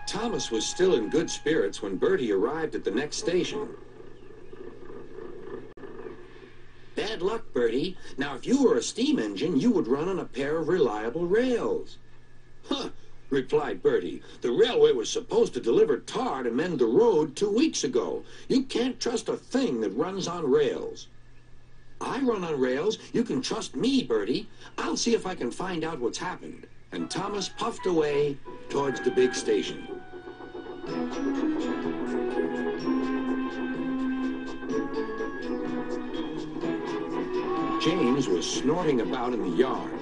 Thomas was still in good spirits when Bertie arrived at the next station. Bad luck, Bertie. Now, if you were a steam engine, you would run on a pair of reliable rails. Huh, replied Bertie. The railway was supposed to deliver tar to mend the road 2 weeks ago. You can't trust a thing that runs on rails. I run on rails. You can trust me, Bertie. I'll see if I can find out what's happened. And Thomas puffed away towards the big station. James was snorting about in the yard.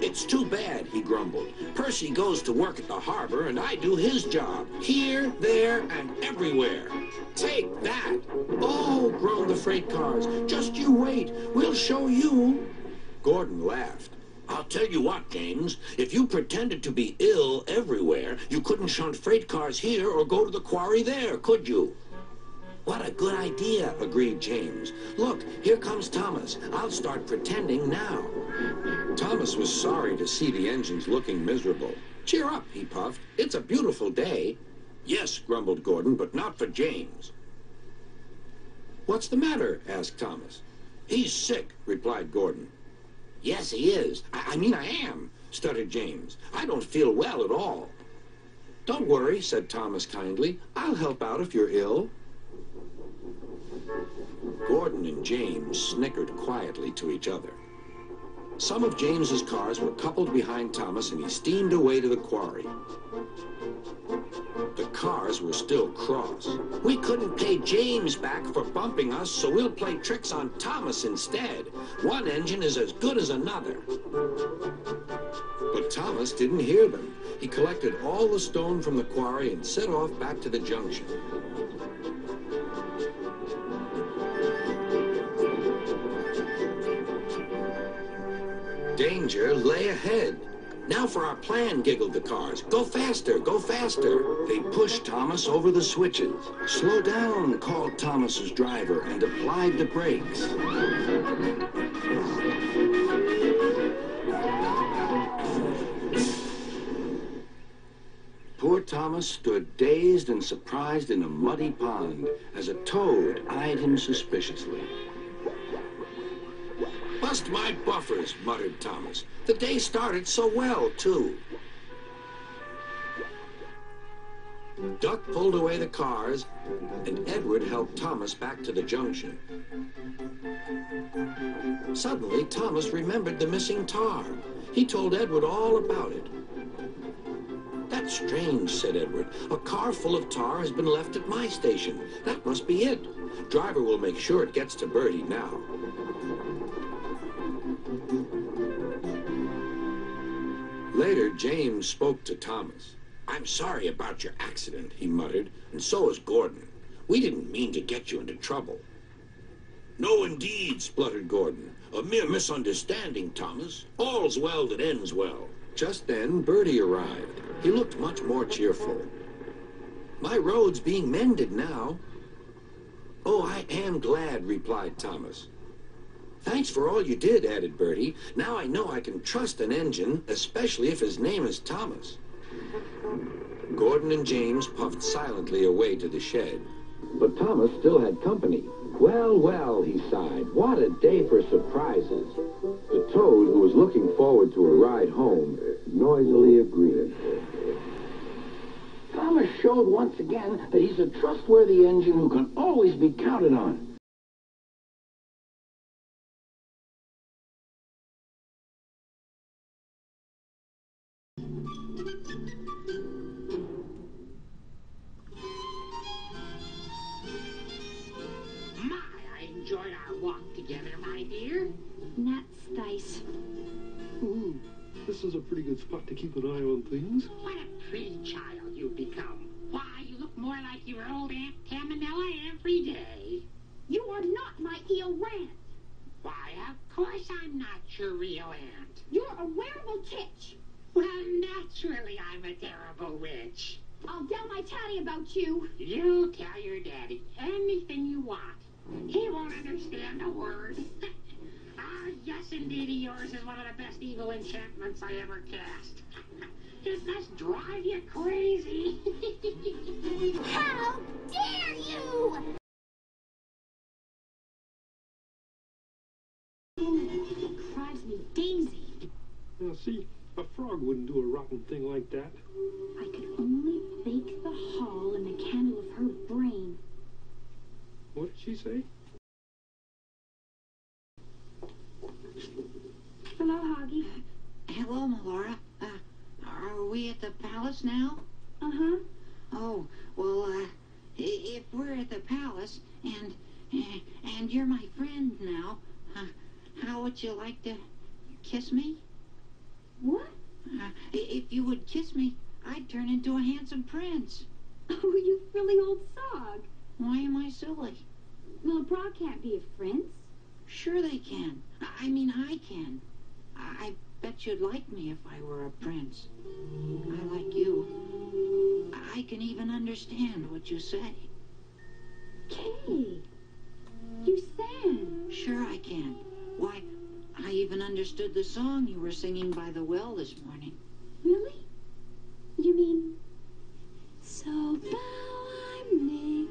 It's too bad, he grumbled. Percy goes to work at the harbor, and I do his job. Here, there, and everywhere. Take that! Oh, groaned the freight cars. Just you wait. We'll show you. Gordon laughed. I'll tell you what, James. If you pretended to be ill everywhere, you couldn't shunt freight cars here or go to the quarry there, could you? What a good idea, agreed James. Look, here comes Thomas. I'll start pretending now. Thomas was sorry to see the engines looking miserable. Cheer up, he puffed. It's a beautiful day. Yes, grumbled Gordon, but not for James. What's the matter? Asked Thomas. He's sick, replied Gordon. Yes, he is. I mean, I am, stuttered James. I don't feel well at all. Don't worry, said Thomas kindly. I'll help out if you're ill. Gordon and James snickered quietly to each other. Some of James's cars were coupled behind Thomas, and he steamed away to the quarry. The cars were still cross. We couldn't pay James back for bumping us, so we'll play tricks on Thomas instead. One engine is as good as another. But Thomas didn't hear them. He collected all the stone from the quarry and set off back to the junction. Danger lay ahead. Now for our plan, giggled the cars. Go faster, go faster. They pushed Thomas over the switches. Slow down, called Thomas's driver, and applied the brakes. Poor Thomas stood dazed and surprised in a muddy pond as a toad eyed him suspiciously. Bust my buffers, muttered Thomas. The day started so well, too. Duck pulled away the cars, and Edward helped Thomas back to the junction. Suddenly, Thomas remembered the missing tar. He told Edward all about it. That's strange, said Edward. A car full of tar has been left at my station. That must be it. Driver will make sure it gets to Bertie now. Later, James spoke to Thomas. I'm sorry about your accident, he muttered, and so is Gordon. We didn't mean to get you into trouble. No, indeed, spluttered Gordon. A mere misunderstanding, Thomas. All's well that ends well. Just then, Bertie arrived. He looked much more cheerful. My road's being mended now. Oh, I am glad, replied Thomas. Thanks for all you did, added Bertie. Now I know I can trust an engine, especially if his name is Thomas. Gordon and James puffed silently away to the shed. But Thomas still had company. Well, well, he sighed. What a day for surprises. The toad, who was looking forward to a ride home, noisily agreed. Thomas showed once again that he's a trustworthy engine who can always be counted on. Enjoyed our walk together, my dear. That's nice. Ooh, this is a pretty good spot to keep an eye on things. What a pretty child you've become. Why, you look more like your old Aunt Tamanella every day. You are not my eel rant. Why, of course I'm not your real aunt. You're a wearable titch. Well, naturally I'm a terrible witch. I'll tell my daddy about you. You tell your daddy anything you want. He won't understand a word. Ah, yes, indeed, yours is one of the best evil enchantments I ever cast. Froggies must drive you crazy. How dare you! Drives me daisy. Now, see, a frog wouldn't do a rotten thing like that. I could only bake the hall in the candle of her brain. What did she say? Hello, Hoggy. Hello, Melora. Are we at the palace now? Uh-huh. Oh, well, if we're at the palace and you're my friend now, how would you like to kiss me? What? If you would kiss me, I'd turn into a handsome prince. Oh, you frilly old sog. Why am I silly? Well, a frog can't be a prince. Sure they can. I mean, I can. I bet you'd like me if I were a prince. I like you. I can even understand what you say. Kay, you sang. Sure I can. Why, I even understood the song you were singing by the well this morning. Really? You mean... So bow I'm Nick,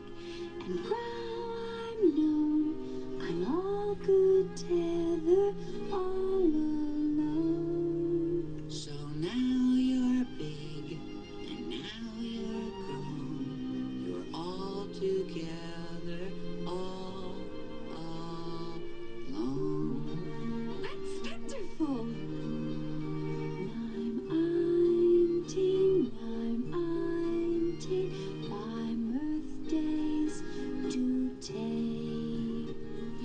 and prow I'm known. I'm all good tether, all alone. So now you're big, and now you're grown. You're all together, all alone. That's wonderful. I'm 19, my birthday's today.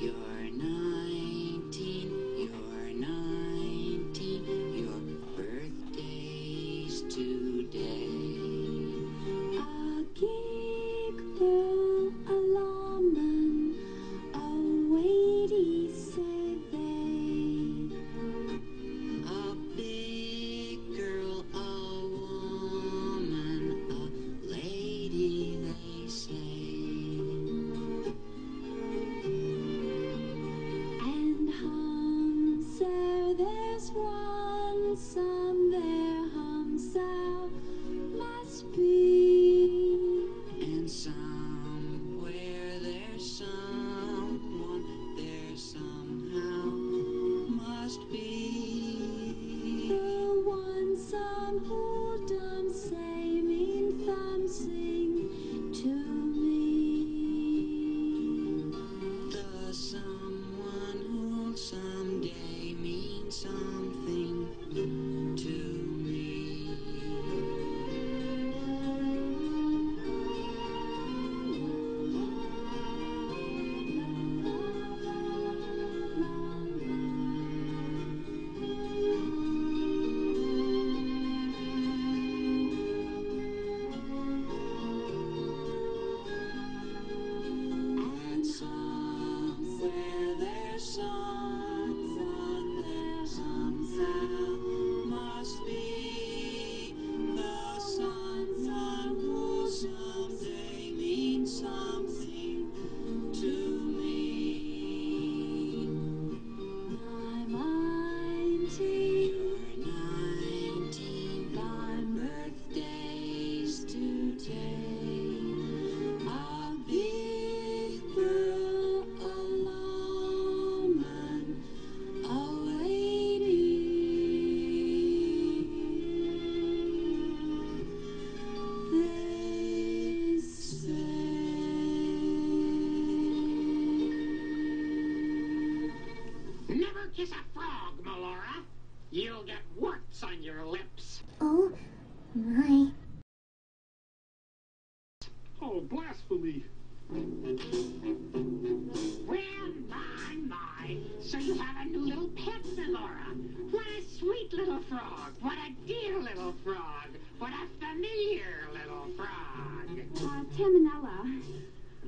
You're 19, your birthday's today. A gig girl, a lawman, a weighty say they. A big girl, a woman, a lady, they say. And Humser, there's one, some there Humser must be. And somewhere there's someone there somehow must be. The one some who dumb say mean thumb sing to me. The someone who'll someday mean something to me. And somewhere there's someone there somehow must be. The someone who'll someday mean something to me. I'm 19, You're 19, my birthday's today. A big girl, a lawman, a lady, they say. Never kiss a frog, Melora. You'll get warts on your lips. Oh, my. Oh, blasphemy! Well, my. So you have a new little pet, Melora. What a sweet little frog. What a dear little frog. What a familiar little frog. Tamanella.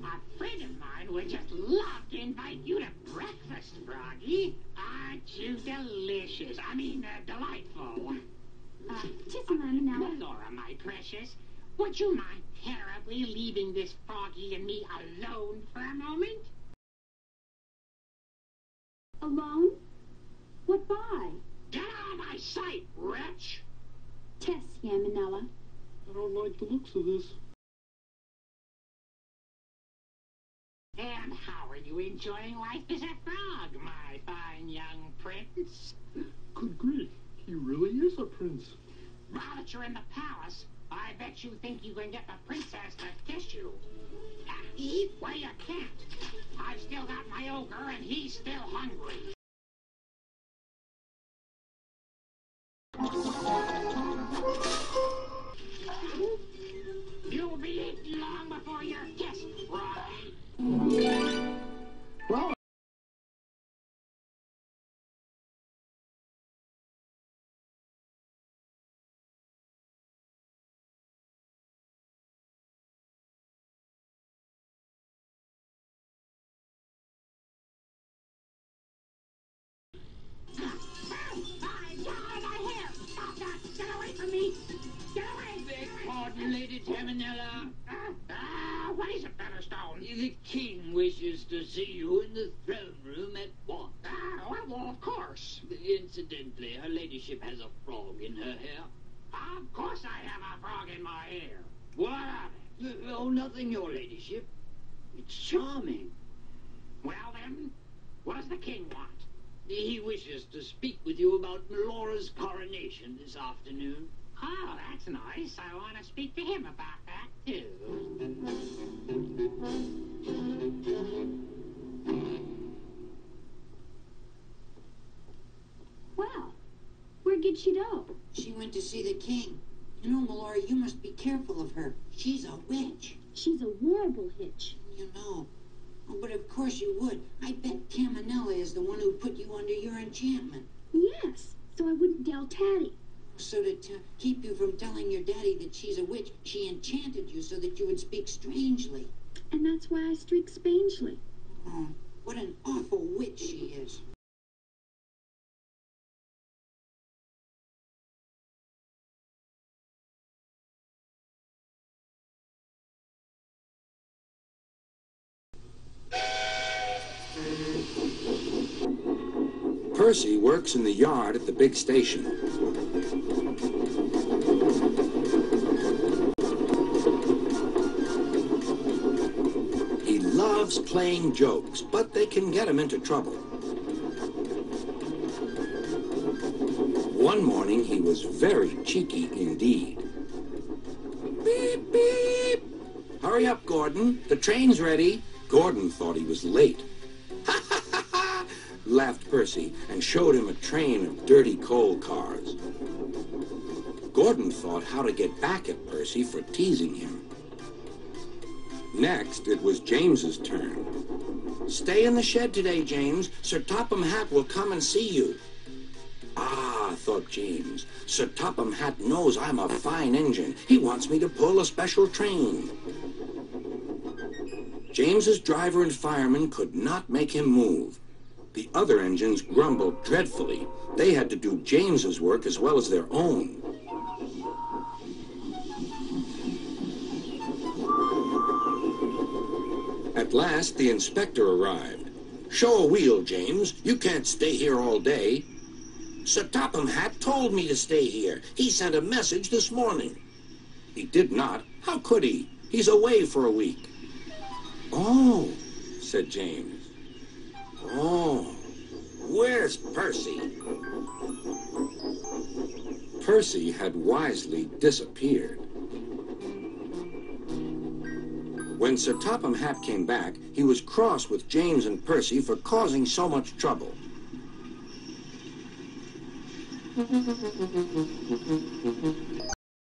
A friend of mine would just love to invite you to breakfast, Froggy. Aren't you delicious? Delightful. Tissamanella. Melora, my precious, would you mind terribly leaving this Froggy and me alone for a moment? Alone? What by? Get out of my sight, wretch! Tess, Yamanella. I don't like the looks of this. And how are you enjoying life as a frog, my fine young prince? Good grief, he really is a prince. Now that you're in the palace, I bet you think you can get the princess to kiss you. Well, you can't. I've still got my ogre, and he's still hungry. You'll be eaten long before you're kissed, right? Well, Get away from me! Get away! Beg pardon, Lady Tamanella. What is it, Featherstone? The king wishes to see you in the throne room at once. Well, of course. Incidentally, her ladyship has a frog in her hair. Of course I have a frog in my hair. What of it? Oh, nothing, your ladyship. It's charming. Well, then, what does the king want? He wishes to speak with you about Melora's coronation this afternoon. Oh, that's nice. I want to speak to him about that, too. Well, where'd she go? She went to see the king. You know, Melora, you must be careful of her. She's a witch. She's a horrible hitch. You know. Oh, but of course you would. I bet Tamanella is the one who put you under your enchantment. Yes, so I wouldn't tell Tatty. So to keep you from telling your daddy that she's a witch, she enchanted you so that you would speak strangely. And that's why I streak strangely. Oh, what an awful witch she is. Percy works in the yard at the big station. He loves playing jokes, but they can get him into trouble. One morning, he was very cheeky indeed. Beep, beep! Hurry up, Gordon. The train's ready. Gordon thought he was late. Laughed Percy and showed him a train of dirty coal cars. Gordon thought how to get back at Percy for teasing him. Next, it was James's turn. Stay in the shed today, James. Sir Topham Hatt will come and see you. Ah, thought James, Sir Topham Hatt knows I'm a fine engine. He wants me to pull a special train. James's driver and fireman could not make him move. The other engines grumbled dreadfully. They had to do James's work as well as their own. At last, the inspector arrived. Show a wheel, James. You can't stay here all day. Sir Topham Hatt told me to stay here. He sent a message this morning. He did not. How could he? He's away for a week. Oh, said James. Oh, where's Percy? Percy had wisely disappeared. When Sir Topham Hatt came back, he was cross with James and Percy for causing so much trouble.